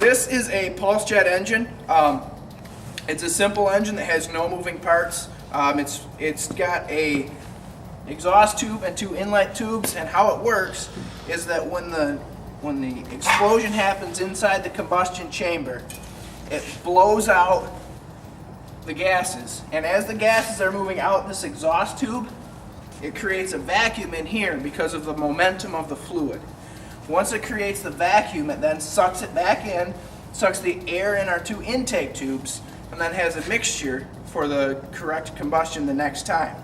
This is a pulse jet engine. It's a simple engine that has no moving parts. It's got a exhaust tube and 2 inlet tubes, and how it works is that when the explosion happens inside the combustion chamber, it blows out the gases, and as the gases are moving out this exhaust tube, it creates a vacuum in here because of the momentum of the fluid. Once it creates the vacuum, it then sucks it back in, sucks the air in our 2 intake tubes, and then has a mixture for the correct combustion the next time.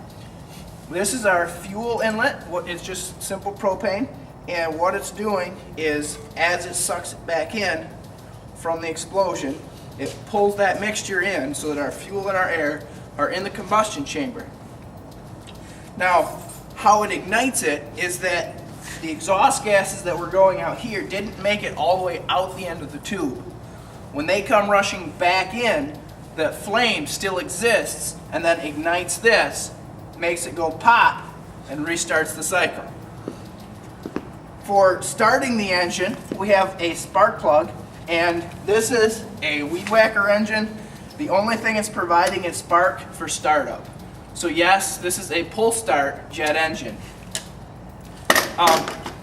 This is our fuel inlet. It's just simple propane, and what it's doing is, as it sucks it back in from the explosion, it pulls that mixture in so that our fuel and our air are in the combustion chamber. Now, how it ignites it is that the exhaust gases that were going out here didn't make it all the way out the end of the tube. When they come rushing back in, the flame still exists and then ignites this, makes it go pop, and restarts the cycle. For starting the engine, we have a spark plug, and this is a weed whacker engine. The only thing it's providing is spark for startup. So yes, this is a pull start jet engine.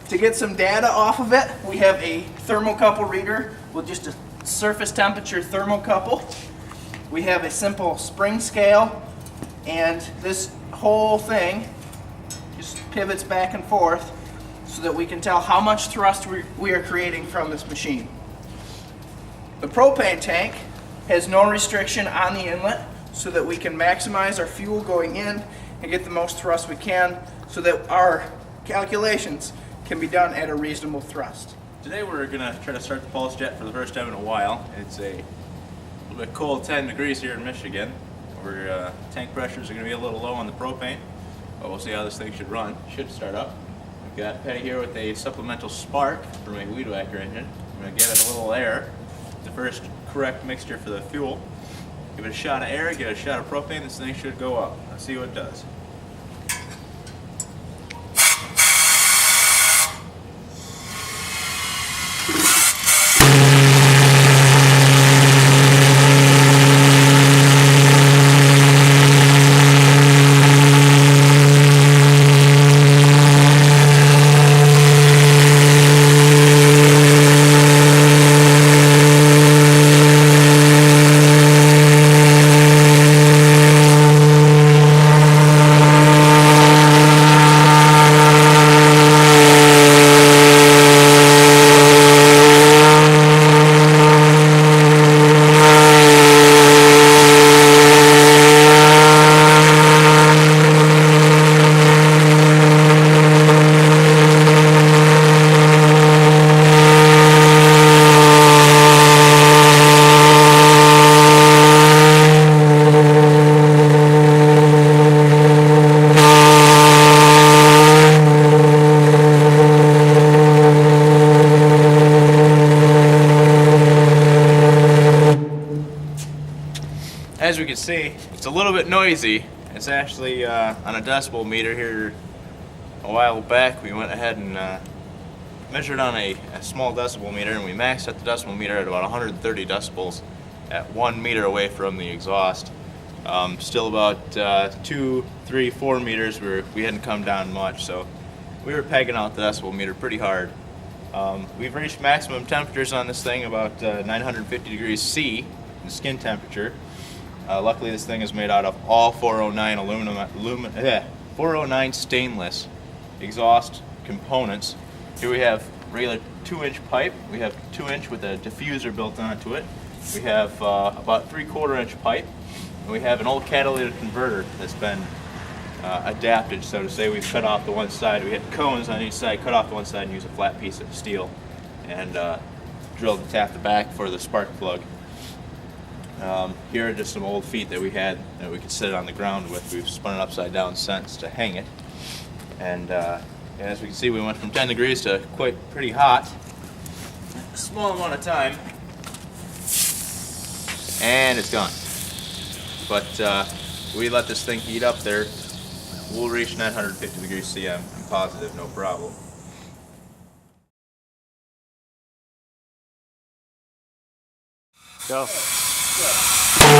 To get some data off of it, we have a thermocouple reader with just a surface temperature thermocouple. We have a simple spring scale, and this whole thing just pivots back and forth so that we can tell how much thrust we are creating from this machine. The propane tank has no restriction on the inlet so that we can maximize our fuel going in and get the most thrust we can so that our calculations can be done at a reasonable thrust. Today we're going to try to start the pulse jet for the first time in a while. It's a little bit cold, 10 degrees here in Michigan. Tank pressures are going to be a little low on the propane, but we'll see how this thing should run. Should start up. We've got Petty here with a supplemental spark from a weed whacker engine. I'm going to give it a little air, the first correct mixture for the fuel. Give it a shot of air, get a shot of propane, this thing should go up. Let's see what it does. As we can see, it's a little bit noisy. It's actually on a decibel meter here. A while back we went ahead and measured on a small decibel meter, and we maxed out the decibel meter at about 130 decibels at 1 meter away from the exhaust. Still about 2, 3, 4 meters we hadn't come down much, so we were pegging out the decibel meter pretty hard. We've reached maximum temperatures on this thing about 950 degrees C in skin temperature. Luckily this thing is made out of all 409 409 stainless exhaust components. Here we have regular 2-inch pipe. We have 2-inch with a diffuser built onto it. We have about 3/4 inch pipe. And we have an old catalytic converter that's been adapted, so to say. We've cut off the one side. We had cones on each side, cut off the one side and use a flat piece of steel and drilled and tapped the back for the spark plug. Here are just some old feet that we had that we could sit on the ground with. We've spun it upside down since to hang it. And as we can see, we went from 10 degrees to pretty hot. A small amount of time. And it's gone. But we let this thing heat up there. We'll reach 950 degrees C, I'm positive, no problem. Go. Good.